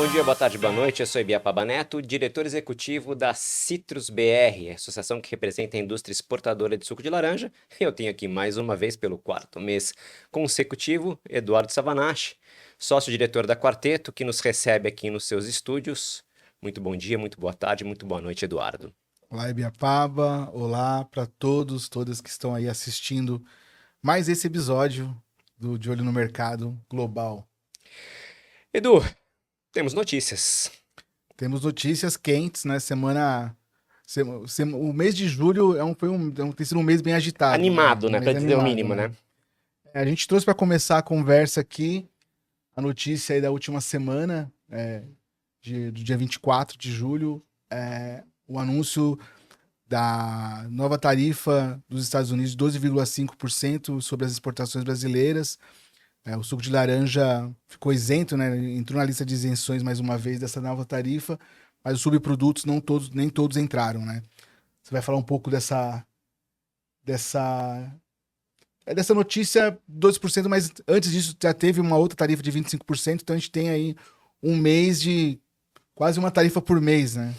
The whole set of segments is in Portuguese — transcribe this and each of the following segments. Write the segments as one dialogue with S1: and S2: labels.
S1: Bom dia, boa tarde, boa noite. Eu sou Ibiapaba Neto, diretor executivo da Citrus BR, associação que representa a indústria exportadora de suco de laranja. Eu tenho aqui mais uma vez, pelo quarto mês consecutivo, Eduardo Savanashi, sócio-diretor da Quarteto, que nos recebe aqui nos seus estúdios. Muito bom dia, muito boa tarde, muito boa noite, Eduardo.
S2: Olá, Ibiapaba. Olá para todos, todas que estão aí assistindo mais esse episódio do De Olho no Mercado Global.
S1: Edu, temos notícias.
S2: Temos notícias quentes, né? O mês de julho tem sido um mês bem agitado, né?
S1: Animado,
S2: Um
S1: né?
S2: mês
S1: Para dizer o
S2: animado,
S1: mínimo,
S2: né?
S1: né?
S2: A gente trouxe para começar a conversa aqui a notícia aí da última semana, do dia 24 de julho, o anúncio da nova tarifa dos Estados Unidos de 12,5% sobre as exportações brasileiras. O suco de laranja ficou isento, né? Entrou na lista de isenções mais uma vez dessa nova tarifa, mas os subprodutos nem todos entraram, né? Você vai falar um pouco dessa, dessa notícia 12%, mas antes disso já teve uma outra tarifa de 25%, então a gente tem aí um mês de quase uma tarifa por mês, né?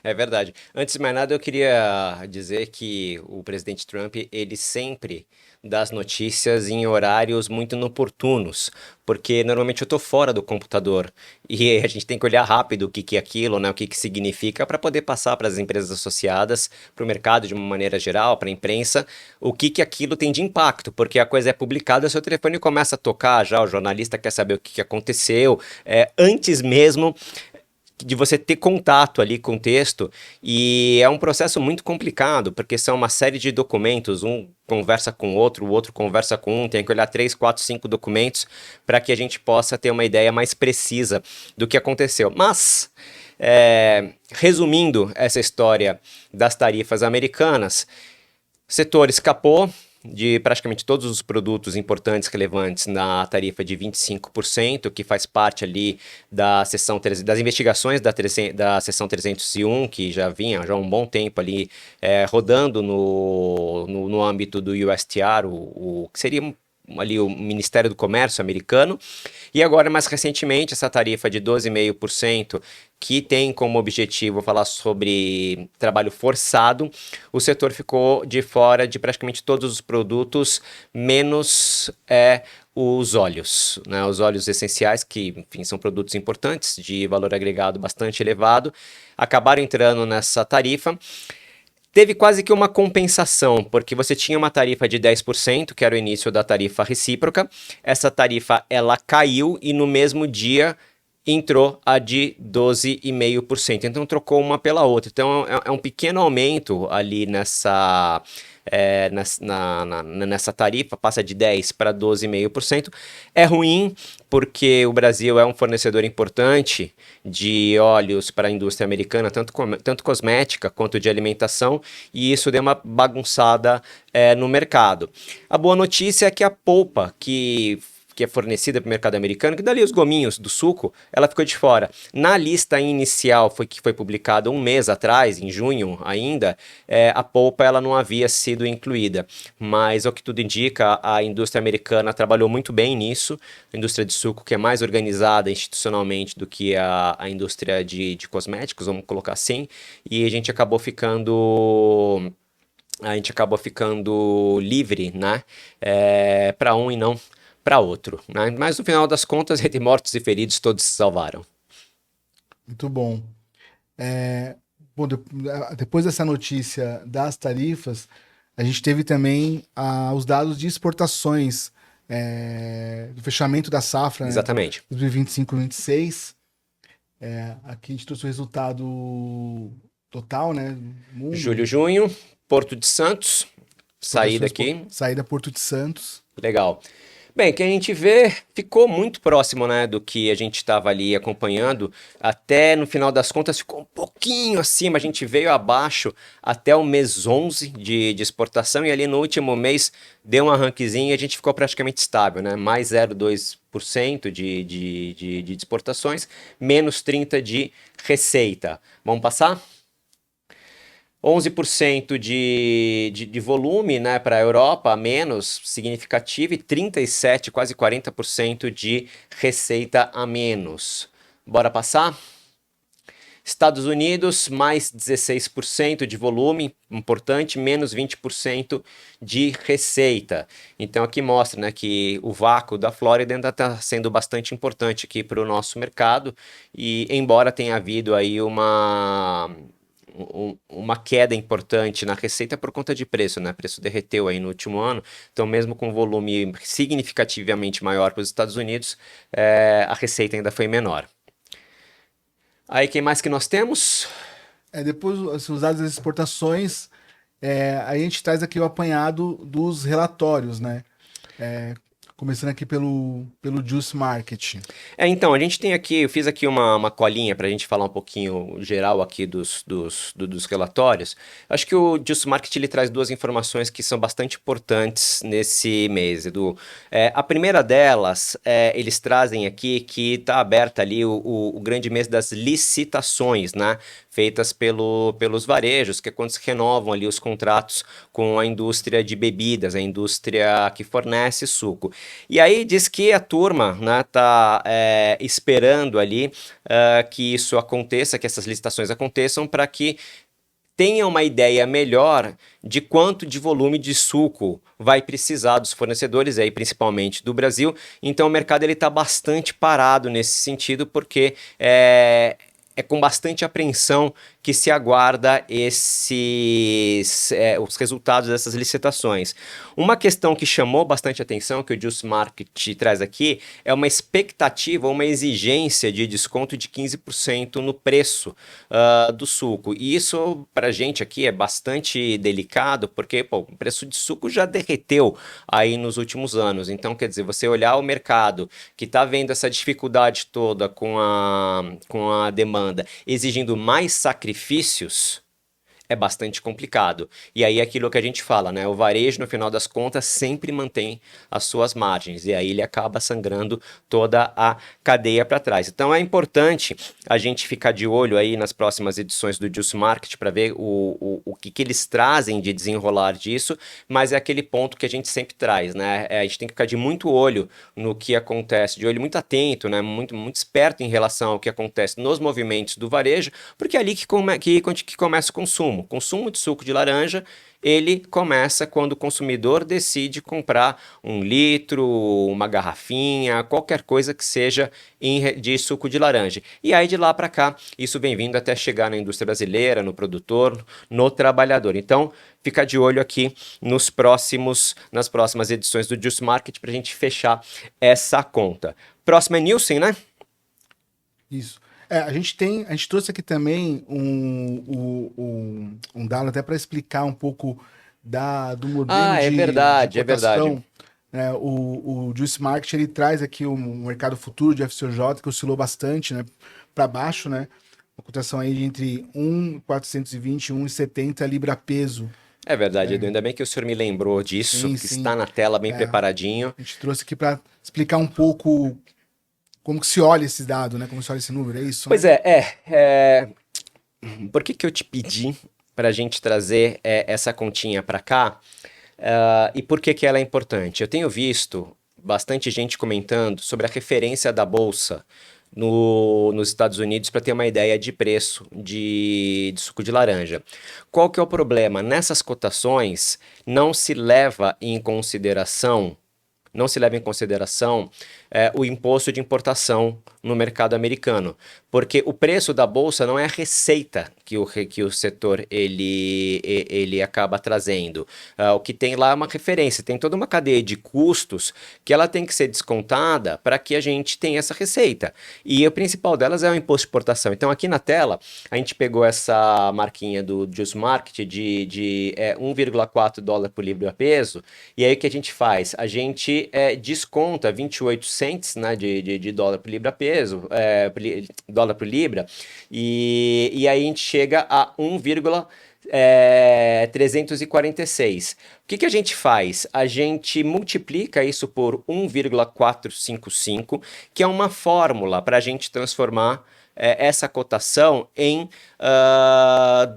S1: É verdade. Antes de mais nada, eu queria dizer que o presidente Trump, ele sempre dá as notícias em horários muito inoportunos, porque normalmente eu estou fora do computador e a gente tem que olhar rápido o que que é aquilo, né, o que que significa para poder passar para as empresas associadas, para o mercado de uma maneira geral, para a imprensa, o que que aquilo tem de impacto, porque a coisa é publicada, seu telefone começa a tocar já, o jornalista quer saber o que que aconteceu, antes mesmo de você ter contato ali com o texto, e é um processo muito complicado, porque são uma série de documentos, um conversa com o outro conversa com um, tem que olhar 3, 4, 5 documentos para que a gente possa ter uma ideia mais precisa do que aconteceu. Mas, resumindo essa história das tarifas americanas, o setor escapou de praticamente todos os produtos importantes relevantes na tarifa de 25%, que faz parte ali da seção das investigações da seção 301, que já vinha já há um bom tempo ali rodando no âmbito do USTR, que seria ali o Ministério do Comércio americano, e agora, mais recentemente, essa tarifa de 12,5%, que tem como objetivo falar sobre trabalho forçado, o setor ficou de fora de praticamente todos os produtos, menos os óleos, né? Os óleos essenciais, que, enfim, são produtos importantes, de valor agregado bastante elevado, acabaram entrando nessa tarifa. Teve quase que uma compensação, porque você tinha uma tarifa de 10%, que era o início da tarifa recíproca. Essa tarifa ela caiu e no mesmo dia entrou a de 12,5%. Então trocou uma pela outra. Então é um pequeno aumento ali nessa tarifa, passa de 10 para 12,5%. É ruim porque o Brasil é um fornecedor importante de óleos para a indústria americana, tanto cosmética quanto de alimentação, e isso deu uma bagunçada no mercado. A boa notícia é que a polpa, que é fornecida para o mercado americano, que dali os gominhos do suco, ela ficou de fora. Na lista inicial, que foi publicada um mês atrás, em junho ainda, a polpa ela não havia sido incluída. Mas, ao que tudo indica, a indústria americana trabalhou muito bem nisso, a indústria de suco que é mais organizada institucionalmente do que a indústria de cosméticos, vamos colocar assim, e a gente acabou ficando livre, né, para um e não para outro, né? Mas no final das contas, entre mortos e feridos, todos se salvaram.
S2: Muito bom. É, bom, depois dessa notícia das tarifas, a gente teve também os dados de exportações do fechamento da safra, né,
S1: Exatamente.
S2: 2025-26. Aqui a gente trouxe o resultado total, né, mundo,
S1: Julho, junho, Porto de Santos, saída
S2: exportações
S1: aqui,
S2: saída Porto de Santos.
S1: legal. Bem, o que a gente vê ficou muito próximo, né, do que a gente estava ali acompanhando. Até no final das contas ficou um pouquinho acima. A gente veio abaixo até o mês 11 de exportação e ali no último mês deu um arranquezinho e a gente ficou praticamente estável, né? Mais 0,2% de exportações, menos 30 de receita. Vamos passar? 11% de volume, né, para a Europa, menos significativo, e 37, quase 40% de receita a menos. Bora passar? Estados Unidos, mais 16% de volume, importante, menos 20% de receita. Então aqui mostra, né, que o vácuo da Flórida ainda está sendo bastante importante aqui para o nosso mercado, e embora tenha havido aí uma queda importante na receita por conta de preço, né? O preço derreteu aí no último ano, então mesmo com volume significativamente maior para os Estados Unidos, a receita ainda foi menor. Aí, quem mais que nós temos?
S2: Depois, assim, os dados das exportações, aí a gente traz aqui o apanhado dos relatórios, né? Começando aqui pelo Juice Market.
S1: Então, a gente tem aqui, eu fiz aqui uma colinha para a gente falar um pouquinho geral aqui dos relatórios. Acho que o Just Market ele traz duas informações que são bastante importantes nesse mês, Edu. A primeira delas, eles trazem aqui que está aberta ali o grande mês das licitações, né? Feitas pelos varejos, que é quando se renovam ali os contratos com a indústria de bebidas, a indústria que fornece suco. E aí diz que a turma, né, tá esperando ali que isso aconteça, que essas licitações aconteçam para que tenha uma ideia melhor de quanto de volume de suco vai precisar dos fornecedores, aí principalmente do Brasil. Então o mercado ele está bastante parado nesse sentido, porque é com bastante apreensão que se aguarda os resultados dessas licitações. Uma questão que chamou bastante atenção, que o Juice Market traz aqui, é uma expectativa, uma exigência de desconto de 15% no preço do suco. E isso, para a gente aqui, é bastante delicado, porque pô, o preço de suco já derreteu aí nos últimos anos. Então, quer dizer, você olhar o mercado que está vendo essa dificuldade toda com a demanda, exigindo mais sacrifícios, é bastante complicado. E aí é aquilo que a gente fala, né? O varejo, no final das contas, sempre mantém as suas margens. E aí ele acaba sangrando toda a cadeia para trás. Então é importante a gente ficar de olho aí nas próximas edições do Juice Market para ver o que eles trazem de desenrolar disso, mas é aquele ponto que a gente sempre traz, né? A gente tem que ficar de muito olho no que acontece, de olho muito atento, né? Muito esperto em relação ao que acontece nos movimentos do varejo, porque é ali que começa o consumo. O consumo de suco de laranja, ele começa quando o consumidor decide comprar 1 litro, uma garrafinha, qualquer coisa que seja de suco de laranja. E aí de lá para cá, isso vem vindo até chegar na indústria brasileira, no produtor, no trabalhador. Então, fica de olho aqui nas próximas edições do Juice Market para a gente fechar essa conta. Próxima é Nielsen, né?
S2: Isso. A gente trouxe aqui também um dado até para explicar um pouco do modelo
S1: É
S2: de
S1: verdade, é verdade.
S2: cotação. O Juice Market ele traz aqui o mercado futuro de FCJ, que oscilou bastante, né, para baixo, né? Uma cotação aí de entre 1,420 e 1,70 libra peso.
S1: É verdade, Edu. Ainda bem que o senhor me lembrou disso,
S2: Sim,
S1: que
S2: sim.
S1: está na tela bem preparadinho.
S2: A gente trouxe aqui para explicar um pouco como que se olha esse dado, né? Como se olha esse número, é isso?
S1: Pois
S2: né?
S1: Por que eu te pedi para a gente trazer essa continha para cá? E por que ela é importante? Eu tenho visto bastante gente comentando sobre a referência da bolsa nos Estados Unidos para ter uma ideia de preço de suco de laranja. Qual que é o problema? Nessas cotações não se leva em consideração o imposto de importação no mercado americano, porque o preço da bolsa não é a receita que o setor ele acaba trazendo. O que tem lá é uma referência, tem toda uma cadeia de custos que ela tem que ser descontada para que a gente tenha essa receita. E o principal delas é o imposto de importação. Então aqui na tela a gente pegou essa marquinha do Juice Market de 1,4 dólar por libra peso, e aí o que a gente faz? A gente desconta 28 cents, né, de dólar por libra peso, dólar por libra, e aí a gente chega a 1,346. O que a gente faz? A gente multiplica isso por 1,455, que é uma fórmula para a gente transformar essa cotação em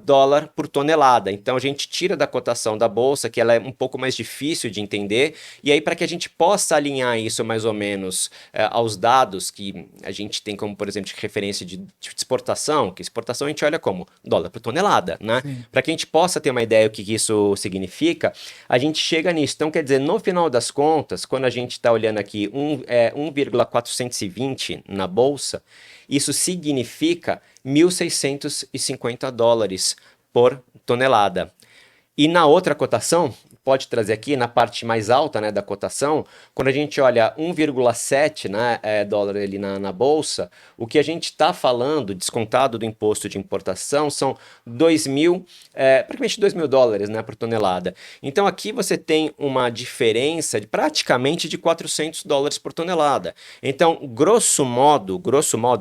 S1: dólar por tonelada. Então a gente tira da cotação da bolsa, que ela é um pouco mais difícil de entender, e aí para que a gente possa alinhar isso mais ou menos aos dados que a gente tem como, por exemplo, de referência de exportação, que exportação a gente olha como dólar por tonelada, né? Para que a gente possa ter uma ideia do que isso significa, a gente chega nisso. Então, quer dizer, no final das contas, quando a gente está olhando aqui 1,420 na bolsa, isso significa $1.650 por tonelada. E na outra cotação, pode trazer aqui na parte mais alta, né, da cotação, quando a gente olha 1,7, né, dólar ali na bolsa, o que a gente está falando, descontado do imposto de importação, são praticamente $2.000, né, por tonelada. Então aqui você tem uma diferença de praticamente de $400 por tonelada. Então, grosso modo,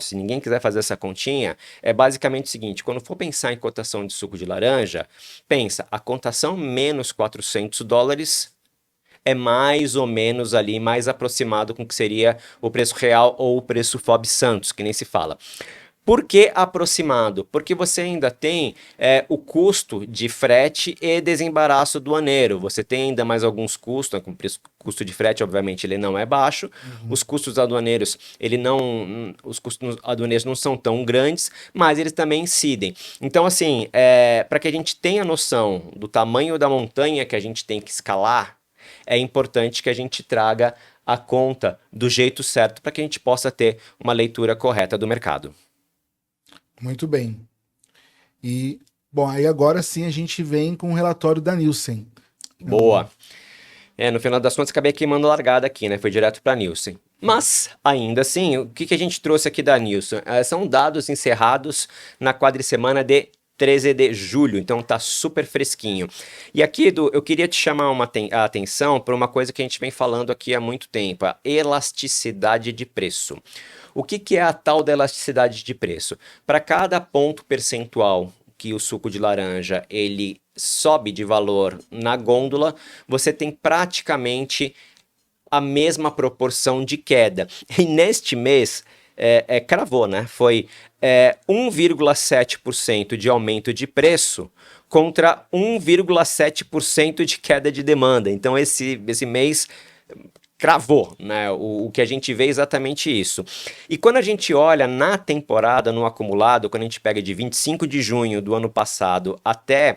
S1: se ninguém quiser fazer essa continha, é basicamente o seguinte: quando for pensar em cotação de suco de laranja, pensa, a cotação menos $400 é mais ou menos ali, mais aproximado com o que seria o preço real ou o preço FOB Santos, que nem se fala. Por que aproximado? Porque você ainda tem o custo de frete e desembaraço aduaneiro. Você tem ainda mais alguns custos, com custo de frete, obviamente, ele não é baixo. Os custos aduaneiros, os custos aduaneiros não são tão grandes, mas eles também incidem. Então, assim, para que a gente tenha noção do tamanho da montanha que a gente tem que escalar, é importante que a gente traga a conta do jeito certo para que a gente possa ter uma leitura correta do mercado.
S2: Muito bem. E, bom, aí agora sim a gente vem com o relatório da Nielsen.
S1: Boa. No final das contas, acabei queimando a largada aqui, né? Foi direto para a Nielsen. Mas, ainda assim, o que a gente trouxe aqui da Nielsen? São dados encerrados na quadricemana de 13 de julho, então tá super fresquinho. E aqui, Edu, eu queria te chamar a atenção para uma coisa que a gente vem falando aqui há muito tempo, a elasticidade de preço. O que é a tal da elasticidade de preço? Para cada ponto percentual que o suco de laranja ele sobe de valor na gôndola, você tem praticamente a mesma proporção de queda. E neste mês, cravou, né? Foi 1,7% de aumento de preço contra 1,7% de queda de demanda. Então, esse mês cravou, né? O que a gente vê é exatamente isso. E quando a gente olha na temporada, no acumulado, quando a gente pega de 25 de junho do ano passado até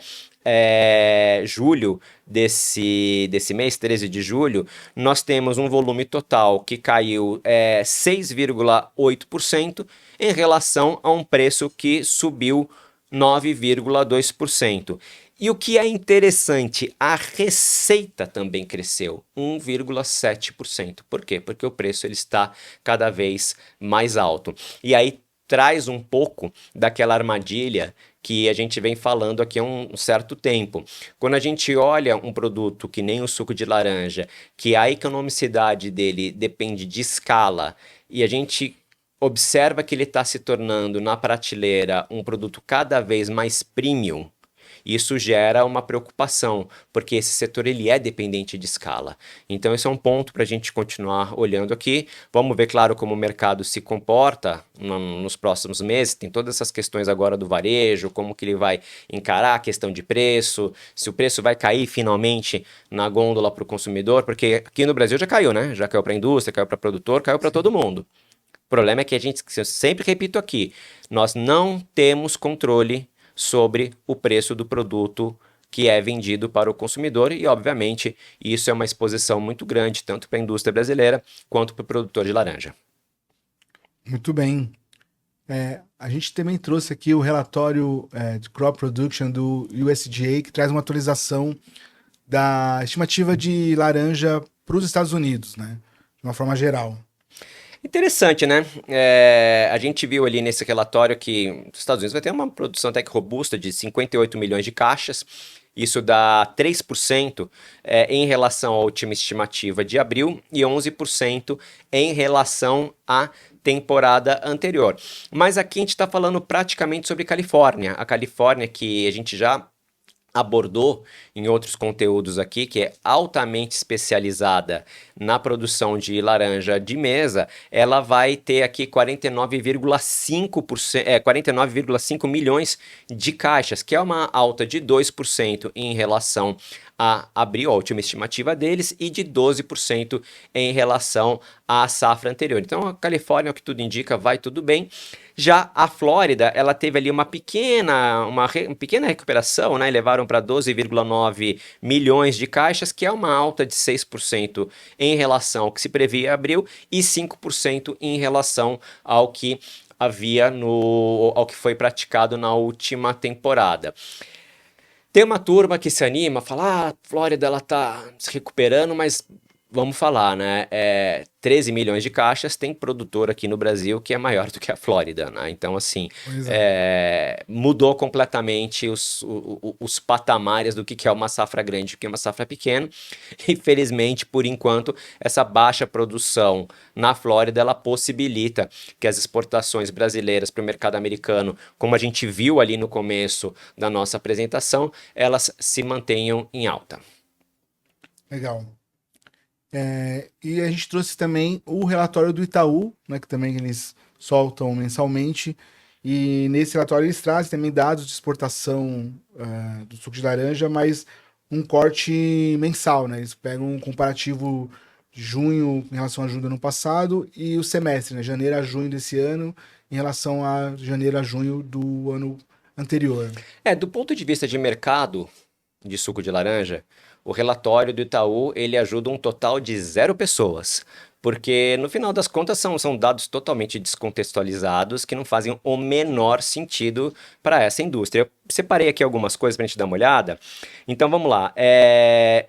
S1: julho desse mês, 13 de julho, nós temos um volume total que caiu 6,8% em relação a um preço que subiu 9,2%. E o que é interessante, a receita também cresceu 1,7%. Por quê? Porque o preço ele está cada vez mais alto. E aí traz um pouco daquela armadilha que a gente vem falando aqui há um certo tempo. Quando a gente olha um produto que nem o suco de laranja, que a economicidade dele depende de escala, e a gente observa que ele está se tornando na prateleira um produto cada vez mais premium, isso gera uma preocupação, porque esse setor ele é dependente de escala. Então esse é um ponto para a gente continuar olhando aqui. Vamos ver, claro, como o mercado se comporta nos próximos meses. Tem todas essas questões agora do varejo, como que ele vai encarar a questão de preço, se o preço vai cair finalmente na gôndola para o consumidor, porque aqui no Brasil já caiu, né? Já caiu para a indústria, caiu para produtor, caiu para todo mundo. O problema é que eu sempre repito aqui, nós não temos controle sobre o preço do produto que é vendido para o consumidor e, obviamente, isso é uma exposição muito grande, tanto para a indústria brasileira quanto para o produtor de laranja.
S2: Muito bem. A gente também trouxe aqui o relatório de Crop Production do USDA, que traz uma atualização da estimativa de laranja para os Estados Unidos, né? De uma forma geral.
S1: Interessante, né? A gente viu ali nesse relatório que os Estados Unidos vai ter uma produção até que robusta de 58 milhões de caixas. Isso dá 3% em relação à última estimativa de abril e 11% em relação à temporada anterior. Mas aqui a gente está falando praticamente sobre Califórnia. A Califórnia que a gente já abordou em outros conteúdos aqui, que é altamente especializada na produção de laranja de mesa, ela vai ter aqui 49,5%, 49,5 milhões de caixas, que é uma alta de 2% em relação a abril, a última estimativa deles, e de 12% em relação à safra anterior. Então, a Califórnia, o que tudo indica, vai tudo bem. Já a Flórida, ela teve ali uma pequena recuperação, né? Levaram para 12,9 milhões de caixas, que é uma alta de 6% em relação ao que se previa em abril e 5% em relação ao que ao que foi praticado na última temporada. Tem uma turma que se anima, fala, a Flórida ela tá se recuperando, mas vamos falar, né? 13 milhões de caixas, tem produtor aqui no Brasil que é maior do que a Flórida, né? Então, assim,
S2: Pois é.
S1: mudou completamente os patamares do que é uma safra grande e o que é uma safra pequena. Infelizmente, por enquanto, essa baixa produção na Flórida, ela possibilita que as exportações brasileiras para o mercado americano, como a gente viu ali no começo da nossa apresentação, elas se mantenham em alta.
S2: Legal. E a gente trouxe também o relatório do Itaú, né, que também eles soltam mensalmente. E nesse relatório eles trazem também dados de exportação do suco de laranja, mas um corte mensal, né? Eles pegam um comparativo de junho em relação a junho do ano passado e o semestre, né? Janeiro a junho desse ano em relação a janeiro a junho do ano anterior.
S1: Do ponto de vista de mercado de suco de laranja, o relatório do Itaú, ele ajuda um total de 0 pessoas, porque no final das contas são dados totalmente descontextualizados que não fazem o menor sentido para essa indústria. Eu separei aqui algumas coisas para a gente dar uma olhada. Então vamos lá.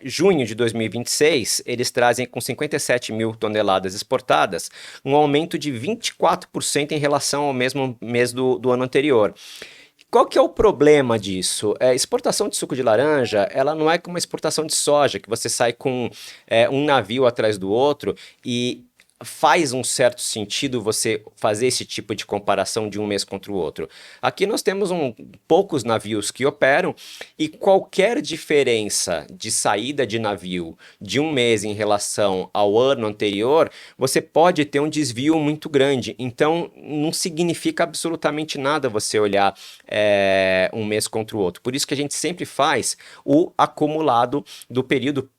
S1: Junho de 2026, eles trazem com 57 mil toneladas exportadas, um aumento de 24% em relação ao mesmo mês do ano anterior. Qual que é o problema disso? Exportação de suco de laranja, ela não é como uma exportação de soja, que você sai com um navio atrás do outro e faz um certo sentido você fazer esse tipo de comparação de um mês contra o outro. Aqui nós temos poucos navios que operam e qualquer diferença de saída de navio de um mês em relação ao ano anterior, você pode ter um desvio muito grande. Então, não significa absolutamente nada você olhar um mês contra o outro. Por isso que a gente sempre faz o acumulado do período,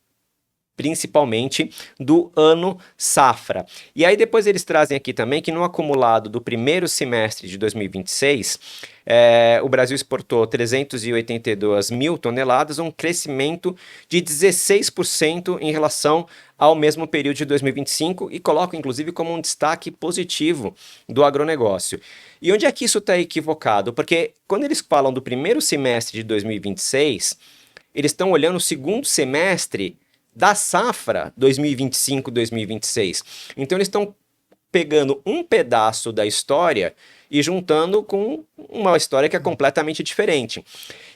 S1: principalmente do ano safra. E aí depois eles trazem aqui também que no acumulado do primeiro semestre de 2026, o Brasil exportou 382 mil toneladas, um crescimento de 16% em relação ao mesmo período de 2025 e coloca inclusive como um destaque positivo do agronegócio. E onde é que isso está equivocado? Porque quando eles falam do primeiro semestre de 2026, eles estão olhando o segundo semestre da safra 2025-2026. Então eles estão pegando um pedaço da história e juntando com uma história que é completamente diferente.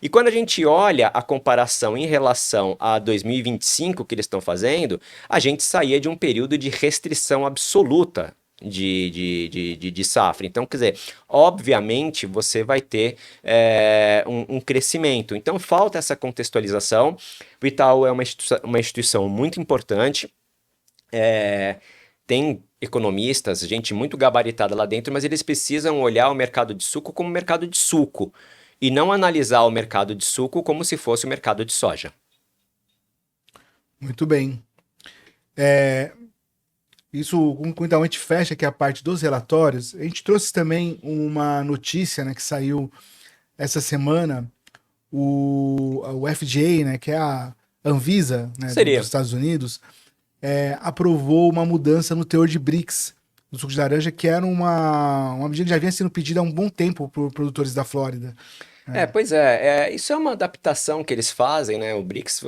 S1: E quando a gente olha a comparação em relação a 2025 que eles estão fazendo, a gente saía de um período de restrição absoluta de safra. Então, quer dizer, obviamente você vai ter um crescimento. Então, falta essa contextualização. O Itaú é uma instituição muito importante, tem economistas, gente muito gabaritada lá dentro, mas eles precisam olhar o mercado de suco como mercado de suco e não analisar o mercado de suco como se fosse o mercado de soja.
S2: Muito bem. Isso, então, a gente fecha aqui a parte dos relatórios. A gente trouxe também uma notícia, né, que saiu essa semana. O FDA, né, que é a Anvisa, né, dos Estados Unidos, aprovou uma mudança no teor de BRICS do suco de laranja, que era uma medida que já vinha sendo pedida há um bom tempo por produtores da Flórida.
S1: Pois isso é uma adaptação que eles fazem, né? O BRICS,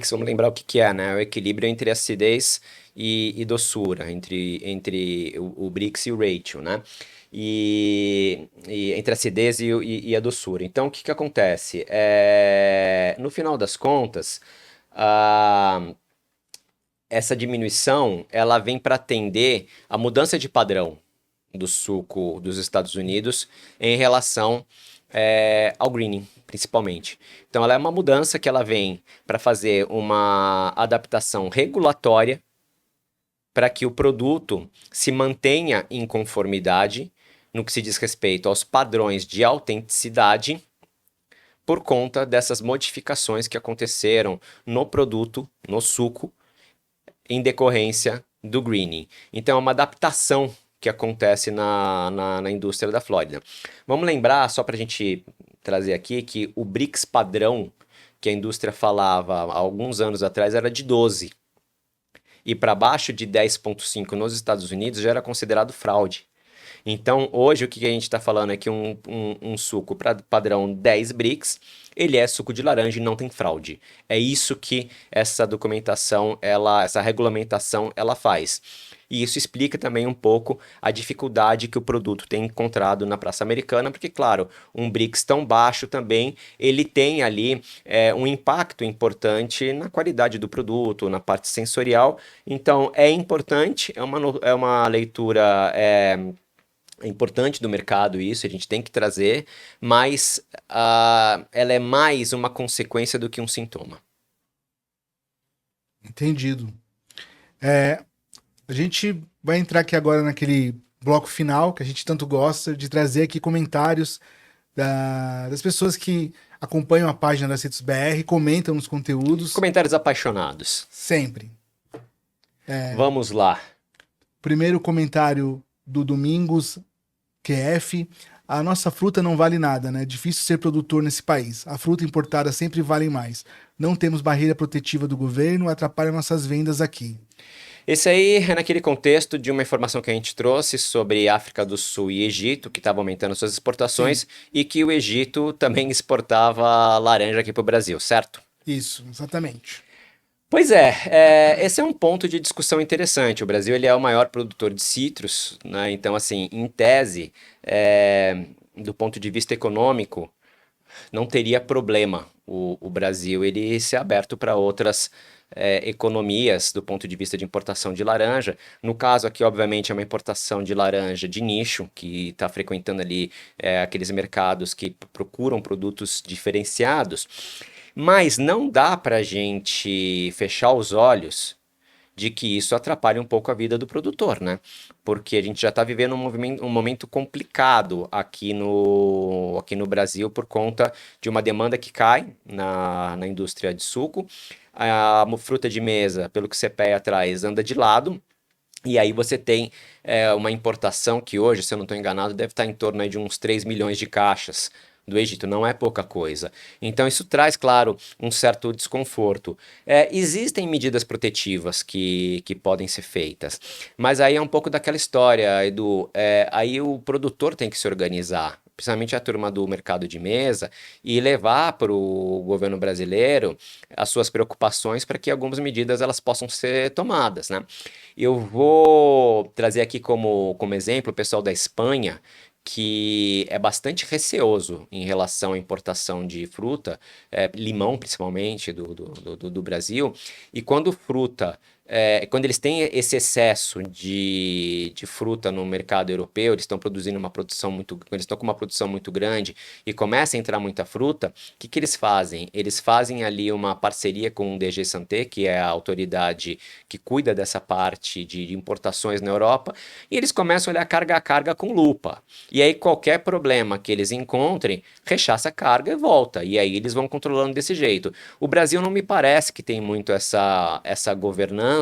S1: vamos lembrar o que é, né? O equilíbrio entre acidez e doçura, entre o BRICS e o ratio, né? E entre a acidez e a doçura. Então, o que acontece? No final das contas, essa diminuição, ela vem para atender a mudança de padrão do suco dos Estados Unidos em relação ao greening. principalmente. Então, ela é uma mudança que ela vem para fazer uma adaptação regulatória para que o produto se mantenha em conformidade no que se diz respeito aos padrões de autenticidade por conta dessas modificações que aconteceram no produto, no suco, em decorrência do greening. Então, é uma adaptação que acontece na indústria da Flórida. Vamos lembrar, só para a gente trazer aqui, que o BRICS padrão que a indústria falava há alguns anos atrás era de 12. E para baixo de 10,5 nos Estados Unidos já era considerado fraude. Então, hoje, o que a gente está falando é que um suco padrão 10 BRICS, ele é suco de laranja e não tem fraude. É isso que essa documentação, essa regulamentação, ela faz. E isso explica também um pouco a dificuldade que o produto tem encontrado na praça americana, porque, claro, um BRICS tão baixo também, ele tem ali um impacto importante na qualidade do produto, na parte sensorial. Então, é importante, é uma leitura... É importante do mercado isso, a gente tem que trazer, mas ela é mais uma consequência do que um sintoma.
S2: Entendido. A gente vai entrar aqui agora naquele bloco final que a gente tanto gosta de trazer aqui comentários das pessoas que acompanham a página da Citrus BR, comentam nos conteúdos.
S1: Comentários apaixonados.
S2: Sempre.
S1: Vamos lá.
S2: Primeiro comentário do Domingos QF. A nossa fruta não vale nada, né? Difícil ser produtor nesse país. A fruta importada sempre vale mais. Não temos barreira protetiva do governo, atrapalha nossas vendas aqui.
S1: Esse aí é naquele contexto de uma informação que a gente trouxe sobre África do Sul e Egito, que estava aumentando suas exportações, sim, e que o Egito também exportava laranja aqui para o Brasil, certo?
S2: Isso, exatamente.
S1: Pois esse é um ponto de discussão interessante. O Brasil ele é o maior produtor de citros, né? Então, assim, em tese, do ponto de vista econômico, não teria problema o Brasil ele ser aberto para outras economias do ponto de vista de importação de laranja. No caso aqui, obviamente, é uma importação de laranja de nicho, que está frequentando ali aqueles mercados que procuram produtos diferenciados. Mas não dá para a gente fechar os olhos de que isso atrapalha um pouco a vida do produtor, né? Porque a gente já está vivendo um momento complicado aqui no Brasil por conta de uma demanda que cai na indústria de suco. A fruta de mesa, pelo que o CPEA traz, anda de lado. E aí você tem uma importação que hoje, se eu não estou enganado, deve estar em torno aí de uns 3 milhões de caixas do Egito, não é pouca coisa. Então isso traz, claro, um certo desconforto. Existem medidas protetivas que podem ser feitas, mas aí é um pouco daquela história, Edu, aí o produtor tem que se organizar, principalmente a turma do mercado de mesa, e levar para o governo brasileiro as suas preocupações para que algumas medidas elas possam ser tomadas, né? Eu vou trazer aqui como exemplo o pessoal da Espanha, que é bastante receoso em relação à importação de fruta, limão principalmente do Brasil, e quando quando eles têm esse excesso de fruta no mercado europeu, eles estão produzindo eles estão com uma produção muito grande e começa a entrar muita fruta, o que eles fazem? Eles fazem ali uma parceria com o DG Santé, que é a autoridade que cuida dessa parte de importações na Europa, e eles começam a olhar carga a carga com lupa. E aí qualquer problema que eles encontrem, rechaça a carga e volta. E aí eles vão controlando desse jeito. O Brasil não me parece que tem muito essa governança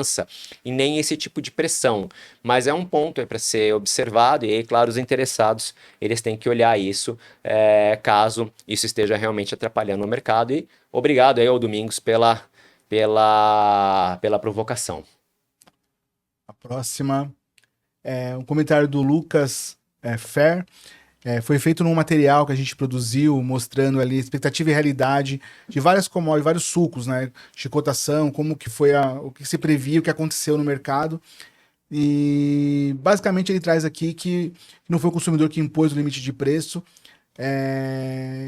S1: e nem esse tipo de pressão. Mas é um ponto para ser observado e aí, claro, os interessados eles têm que olhar isso caso isso esteja realmente atrapalhando o mercado. E obrigado aí ao Domingos pela provocação.
S2: A próxima é um comentário do Lucas Fer. Foi feito num material que a gente produziu, mostrando ali expectativa e realidade de várias commodities, vários sucos, né? De cotação, como que foi o que se previa, o que aconteceu no mercado. E basicamente ele traz aqui que não foi o consumidor que impôs o limite de preço,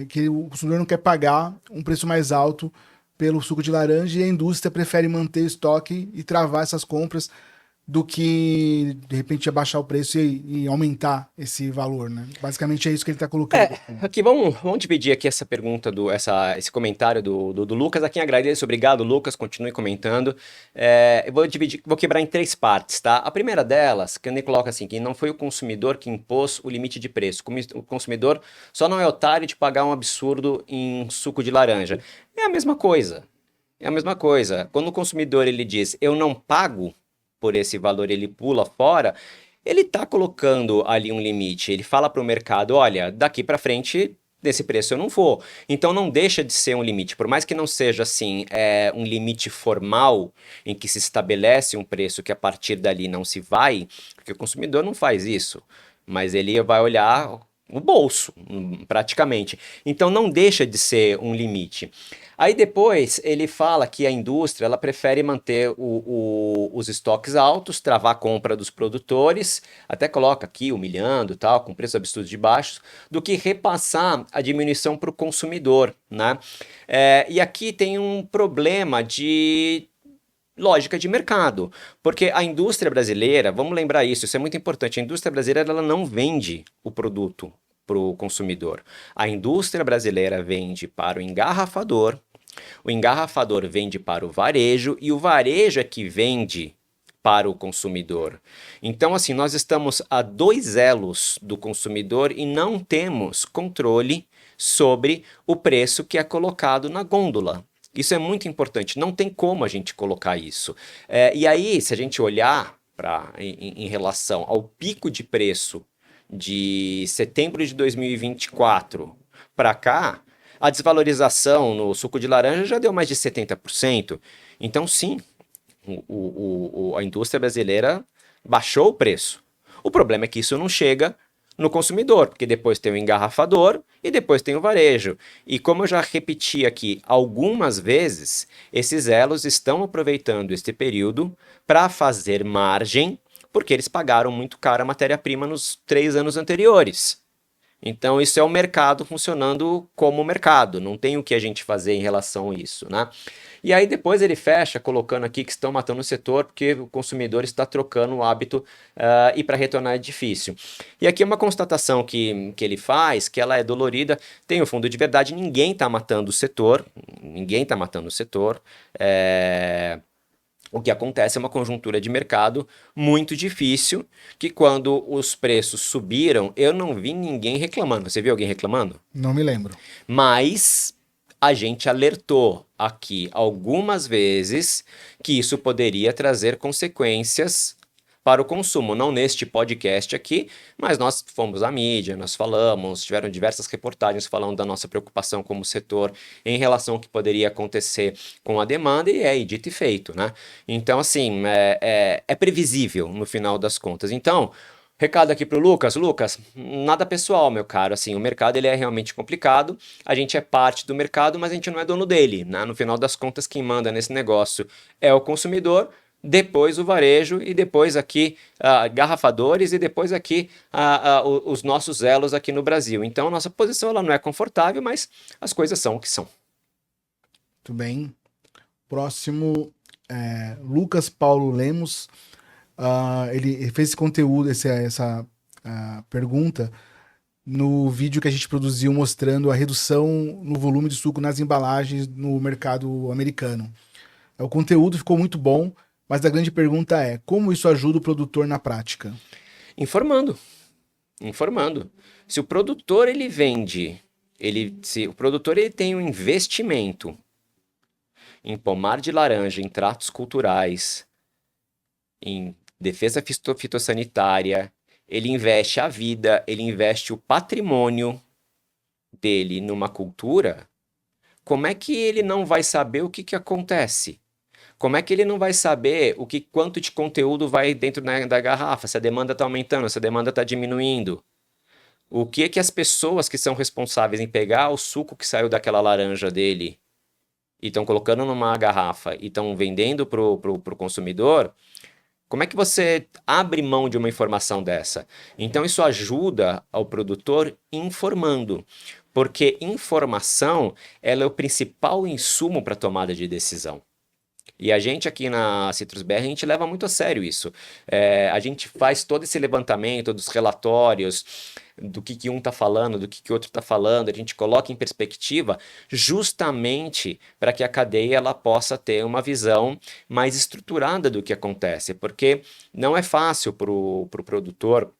S2: que o consumidor não quer pagar um preço mais alto pelo suco de laranja e a indústria prefere manter o estoque e travar essas compras do que, de repente, abaixar o preço e aumentar esse valor, né? Basicamente é isso que ele está colocando.
S1: Aqui vamos dividir aqui essa pergunta, esse comentário do Lucas. A quem agradeço, obrigado, Lucas, continue comentando. Eu vou quebrar em 3 partes, tá? A primeira delas, que ele coloca assim, que não foi o consumidor que impôs o limite de preço. O consumidor só não é otário de pagar um absurdo em suco de laranja. É a mesma coisa. É a mesma coisa. Quando o consumidor ele diz, eu não pago por esse valor, ele pula fora, ele está colocando ali um limite. Ele fala para o mercado, olha, daqui para frente desse preço eu não vou. Então não deixa de ser um limite. Por mais que não seja assim, um limite formal em que se estabelece um preço que a partir dali não se vai, porque o consumidor não faz isso. Mas ele vai olhar o bolso, praticamente. Então não deixa de ser um limite. Aí depois ele fala que a indústria ela prefere manter os estoques altos, travar a compra dos produtores, até coloca aqui humilhando, tal, com preços absurdos de baixos, do que repassar a diminuição para o consumidor, né? E aqui tem um problema de lógica de mercado, porque a indústria brasileira, vamos lembrar isso, isso é muito importante, a indústria brasileira ela não vende o produto para o consumidor. A indústria brasileira vende para o engarrafador vende para o varejo e o varejo é que vende para o consumidor. Então, assim, nós estamos a 2 elos do consumidor e não temos controle sobre o preço que é colocado na gôndola. Isso é muito importante, não tem como a gente colocar isso. E aí, se a gente olhar em relação ao pico de preço de setembro de 2024 para cá, a desvalorização no suco de laranja já deu mais de 70%. Então, sim, a indústria brasileira baixou o preço. O problema é que isso não chega no consumidor, porque depois tem o engarrafador e depois tem o varejo. E como eu já repeti aqui algumas vezes, esses elos estão aproveitando este período para fazer margem, porque eles pagaram muito caro a matéria-prima nos 3 anos anteriores. Então, isso é o mercado funcionando como mercado, não tem o que a gente fazer em relação a isso, né? E aí depois ele fecha colocando aqui que estão matando o setor porque o consumidor está trocando o hábito e para retornar é difícil. E aqui é uma constatação que ele faz, que ela é dolorida, tem o fundo de verdade, ninguém está matando o setor, ninguém está matando o setor, O que acontece é uma conjuntura de mercado muito difícil, que quando os preços subiram, eu não vi ninguém reclamando. Você viu alguém reclamando?
S2: Não me lembro.
S1: Mas a gente alertou aqui algumas vezes que isso poderia trazer consequências para o consumo, não neste podcast aqui, mas nós fomos à mídia, nós falamos, tiveram diversas reportagens falando da nossa preocupação como setor em relação ao que poderia acontecer com a demanda e dito e feito, né? Então, assim, é previsível no final das contas. Então, recado aqui pro Lucas. Lucas, nada pessoal, meu caro. Assim, o mercado ele é realmente complicado. A gente é parte do mercado, mas a gente não é dono dele, né? No final das contas, quem manda nesse negócio é o consumidor, depois o varejo e depois aqui garrafadores e depois aqui os nossos elos aqui no Brasil. Então, nossa posição ela não é confortável, mas as coisas são o que são.
S2: Muito bem. Próximo, Lucas Paulo Lemos. Ele fez esse conteúdo, essa pergunta no vídeo que a gente produziu mostrando a redução no volume de suco nas embalagens no mercado americano. O conteúdo ficou muito bom, mas a grande pergunta é: como isso ajuda o produtor na prática?
S1: Informando. Se o produtor ele vende, se o produtor ele tem um investimento em pomar de laranja, em tratos culturais, em defesa fitossanitária, ele investe a vida, ele investe o patrimônio dele numa cultura, como é que ele não vai saber o que acontece? Como é que ele não vai saber quanto de conteúdo vai dentro da garrafa? Se a demanda está aumentando, se a demanda está diminuindo? O que as pessoas que são responsáveis em pegar o suco que saiu daquela laranja dele e estão colocando numa garrafa e estão vendendo para o consumidor, como é que você abre mão de uma informação dessa? Então isso ajuda ao produtor informando, porque informação ela é o principal insumo para a tomada de decisão. E a gente aqui na Citrus BR, a gente leva muito a sério isso. A gente faz todo esse levantamento dos relatórios, do que um está falando, do que outro está falando, a gente coloca em perspectiva justamente para que a cadeia ela possa ter uma visão mais estruturada do que acontece, porque não é fácil para o produtor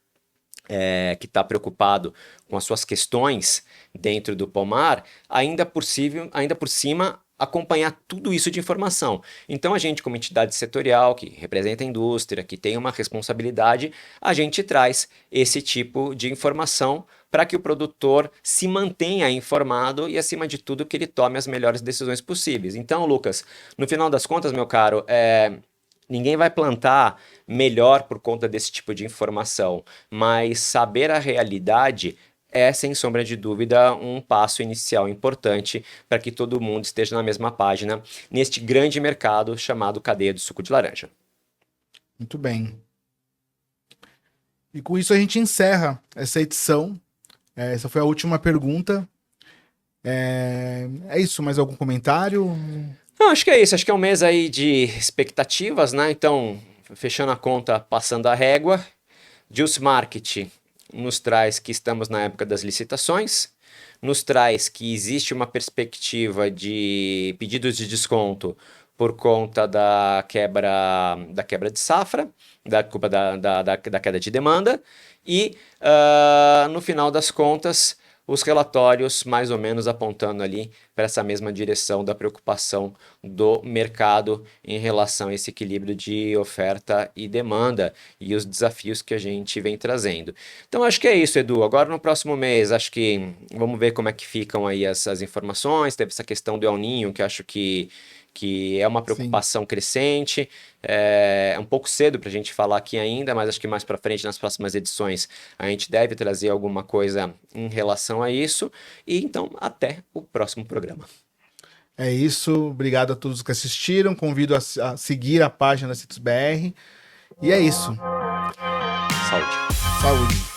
S1: que está preocupado com as suas questões dentro do pomar, ainda por cima acompanhar tudo isso de informação. Então a gente, como entidade setorial que representa a indústria, que tem uma responsabilidade, a gente traz esse tipo de informação para que o produtor se mantenha informado e, acima de tudo, que ele tome as melhores decisões possíveis. Então, Lucas, no final das contas, meu caro, ninguém vai plantar melhor por conta desse tipo de informação, mas saber a realidade é, sem sombra de dúvida, um passo inicial importante para que todo mundo esteja na mesma página neste grande mercado chamado cadeia do suco de laranja.
S2: Muito bem. E com isso a gente encerra essa edição. Essa foi a última pergunta. É isso, mais algum comentário?
S1: Não, acho que é isso. Acho que é um mês aí de expectativas, né? Então, fechando a conta, passando a régua. Juice Market nos traz que estamos na época das licitações, nos traz que existe uma perspectiva de pedidos de desconto por conta da quebra de safra, da queda de demanda, e no final das contas, os relatórios mais ou menos apontando ali para essa mesma direção da preocupação do mercado em relação a esse equilíbrio de oferta e demanda e os desafios que a gente vem trazendo. Então acho que é isso, Edu. Agora no próximo mês, acho que vamos ver como é que ficam aí essas informações. Teve essa questão do El Niño, que acho que é uma preocupação crescente. É um pouco cedo para a gente falar aqui ainda, mas acho que mais para frente, nas próximas edições, a gente deve trazer alguma coisa em relação a isso. E então, até o próximo programa.
S2: É isso. Obrigado a todos que assistiram. Convido a seguir a página da Citrus BR. E é isso.
S1: Saúde.
S2: Saúde.